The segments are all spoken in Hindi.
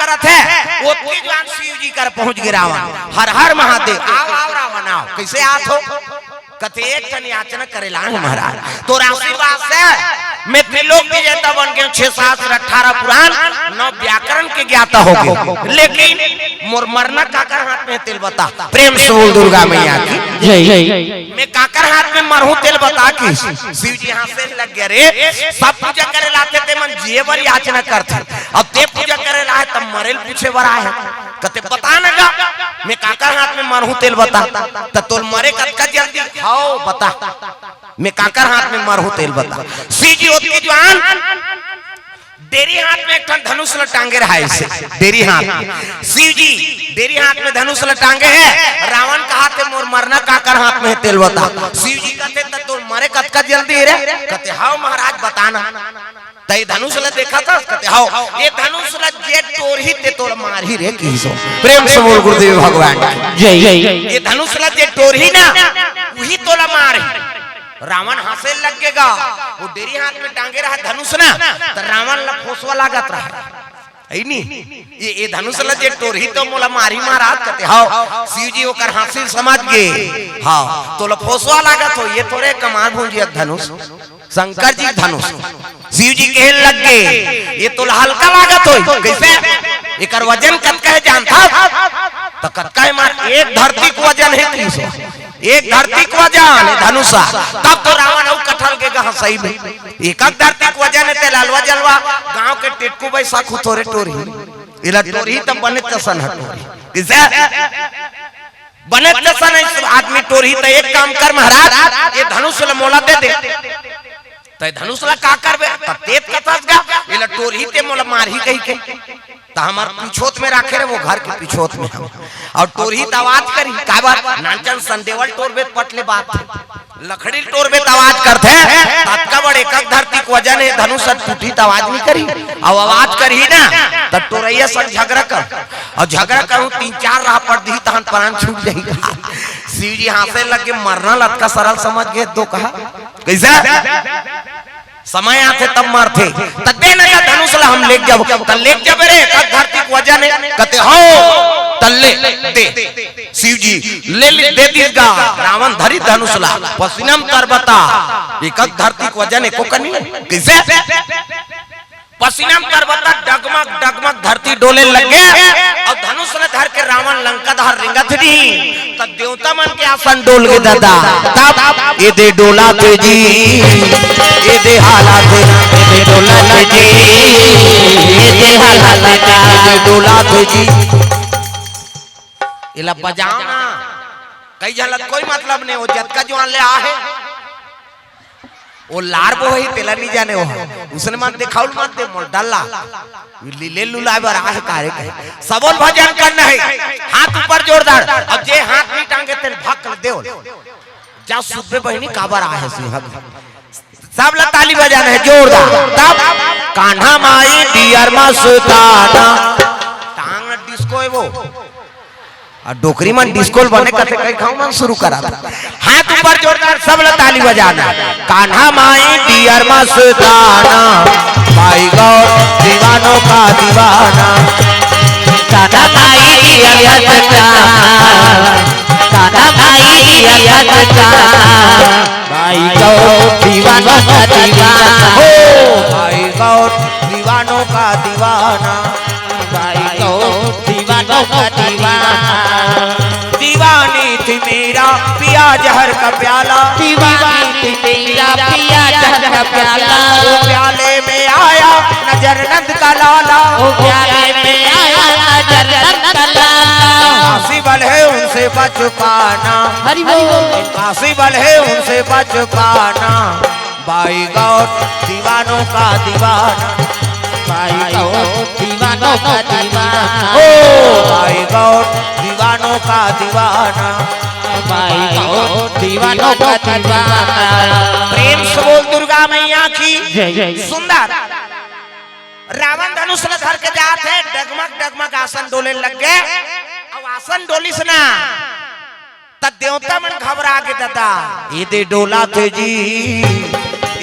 करत है ओतकी जान शिव जी कर पहुंच गए रावण। हर हर महादेव। आओ आओ रावण आओ। कैसे आत हो? कथे एक जन याचना करेला महाराज तो आशीर्वाद से मैं त्रिलोक विजेता बन गया। 6 शास्त्र 18 पुराण 9 व्याकरण के ज्ञाता हो गए। लेकिन मोर मरना काकर हाथ में तेल बता। प्रेम से बोल दुर्गा मैया की जय। मैं काकर हाथ में मरहूं तेल बता की शिव जी हाथ से लग गया रे। सब पूजा करे लाते थे मन जेवर याचना करते। अब ते पूजा करे ला है तब मरेल पूछे बर आए कते बता ना गा। मैं काकर हाथ में मरहूं तेल बता त तोल मरे कतका जल्दी हाओ बता। मैं काकर हाथ में मरहूं तेल बता। शिव जी होती जवान डेरी हाथ में एक धनुष लटांगे रहा है। डेरी हाथ में शिव जी डेरी हाथ में धनुष लटांगे है। रावण का हाथ है मोर मरना काकर हाथ में तेल बता। शिव जी कहते तो मरे कतका जल्दी रे कहते हाओ महाराज बताना। तई धनुष ला देखा था कहते हाओ ये धनुष ला जे टोरही ते तोड़ मारही रे कीसो। प्रेम से बोल गुरुदेव भगवान जय जय। ये धनुष ला जे टोरही ना वही तोला मारही। रावण हंसे लगेगा वो डेरी हाथ में टांगे रहा धनुष ना तो रावण ला फोसवा लागत रहा है नी। ये धनुष ला जे टोरही तो मोला मारी महाराज कहते हाओ शिव जी होकर हासिल समझ गए। हाँ तो ला फोसवा लागत हो ये तोरे कमाल भूंजी धनुष शंकर जी धनुष शिव जी कहे लग गए ये तो हल्का लागत हो। कैसे एकर वजन कतका है जानता तो कतका है मार एक धरती को वजन है 300। एक धरती को वजन है धनुषा तब तो रावण और कठल के गह सही में एक धरती को वजन है ते लालवा जलवा गांव के टेटकू बैसा खुतोरे टोरी इला टोरी तब बने तसन है टोरी। कैसे बने तसन है आदमी टोरी तो एक काम कर महाराज ये धनुष ला मोला दे दे तो धनुष ला का करबे तेज कतस गा इला टोरी ते मोला मारही कही के तो हमार पिछोत में राखे रे वो घर के पिछोत में हम और टोरी आवाज करी का बात नानचन संदेवल टोरबे पटले बात लकड़ी टोरबे आवाज करते तत्का बड़ एक धरती को वजन है धनुष टूटी तो आवाज नहीं करी अब आवाज करी ना तो टोरैया सब झगड़ा कर और झगड़ा करूं 3-4 राह पड़ दी तहन प्राण छूट जाएगा। शिव जी हाथे लग के मरना लटका सरल समझ गए तो कहा कैसा समय आते तब मारते तदे न धनुष ला हम ले जब त ले जब रे तब धरती को वजन है कहते हो तल्ले दे शिव जी ले दे दीगा रावण धरी धनुष ला पसीनम कर बता एक धरती को वजन है को कनी कैसे पसीनम कर बता डगमग डगमग धरती डोले लगे और धनुष ने धर के रावण लंका धार रिंगत दी तब देवता मन के आसन डोल गए दादा तब ये दे डोला तुझी ये दे हालात ये दे डोला तुझी ये दे हालात ये दे डोला तुझी इला बजाओ ना कई झलक कोई मतलब नहीं हो जत का जो ले आ है वो लार बो ही तेला नहीं जाने हो उसने मान दिखाउल मत दे मोल डल्ला लीले लुलाए बर आहे कारे सबोल भजन करना है हाथ ऊपर जोरदार अब जे हाथ नहीं टांगे तेरे भक देओ जा सुबह बहनी काबर आहे सिंह सब ला ताली बजाना है जोरदार तब कान्हा माई डियर मस्ताना टांग डिस्को है वो और डोकरी मन डिस्कोल बने कथे कई खाऊं मन शुरू करा था हाथ ऊपर जोरदार सब ला ताली बजाना कान्हा माई डियर मस्ताना भाई गौर दीवानों का दीवाना कान्हा माई डियर मस्ताना कान्हा माई डियर मस्ताना भाई गौर दीवानों का दीवाना हो भाई गौर दीवानों का दीवाना भाई गौर दीवानों का दीवाना दीवानी थी मेरा पिया जहर का प्याला दीवानी थी मेरा पिया जहर का प्याला वो प्याले में आया नजर नंद का लाला वो प्याले में आया नजर नंद का लाला पॉसिबल है उनसे बच पाना हरि बोल पॉसिबल है उनसे बच पाना भाई गौर दीवानों का दीवाना भाई गौर दीवानों का दीवाना ओ भाई गौर दीवानों का दीवाना भाई गौर दीवानों का दीवाना। प्रेम से बोल दुर्गा मैया की सुंदर रावण धनुष न धर के जात है डगमग डगमग आसन डोले लग गए अब आसन डोली से ना तब देवता मन घबरा के दादा ये दे डोला थे जी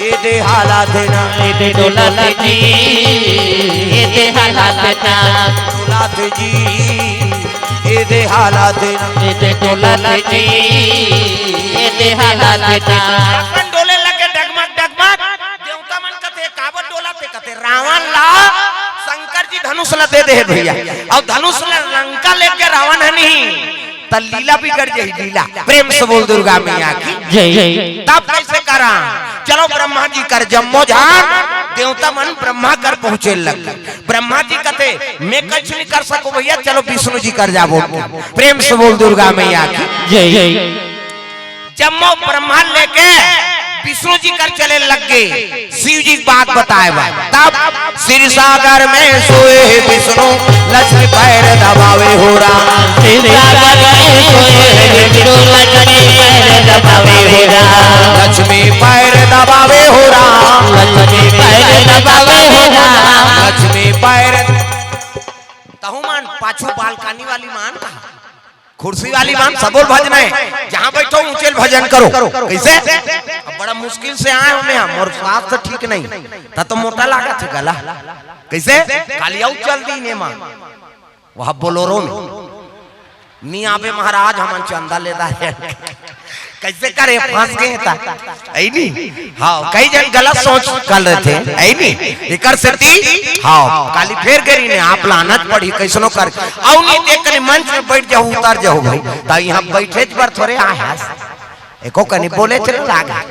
ये दे हालात ना ये दे डोला थे जी ये दे हालात ना डोला हालात जी ये दे हालात जी ये हालात अपन डोले लगे डगमग डगमग देवता मन कते कावत डोलाते कते रावण ला शंकर जी धनुष ला दे दे भैया और धनुष ला लंका लेके रावण है नहीं त लीला बिगड़ जाई लीला प्रेम से बोल दुर्गा मैया की जय तब कैसे करा चलो ब्रह्मा जी कर जम्मो झाड़ देवता मन ब्रह्मा कर पहुंचे लग ब्रह्मा जी कहते मैं कुछ नहीं कर सकूं भैया चलो विष्णु जी कर जाबो प्रेम से बोल दुर्गा मैया की जय जम्मो ब्रह्मा लेके विष्णु जी कर चले लग गए शिव जी बात बताए तब सिर सागर में सोए विष्णु लक्ष्मी पैर दबावे हो रहा लक्ष्मी पैर दबावे हो रहा लक्ष्मी पैर तहु मान पाछू बालकानी वाली मान कुर्सी वाली मान सबोल भजन है जहाँ बैठो ऊंचे भजन करो कैसे अब बड़ा मुश्किल से आए हमें हम और स्वास्थ्य ठीक नहीं था तो मोटा लागत है गला कैसे कालिया चल दी ने मां वह बोलोरो में नी आवे महाराज हम चंदा लेता है कैसे करे फंस गए था ऐ नहीं हाँ कई जन गलत सोच कर रहे थे ऐ नहीं इकर सेती हाँ काली फेर करी ने आप लानत पड़ी कैसनो कर औ नहीं देख के मंच में बैठ जाओ उतार जाओ भाई ता यहां बैठे पर थोड़े आया एको कनी बोले चलो लागा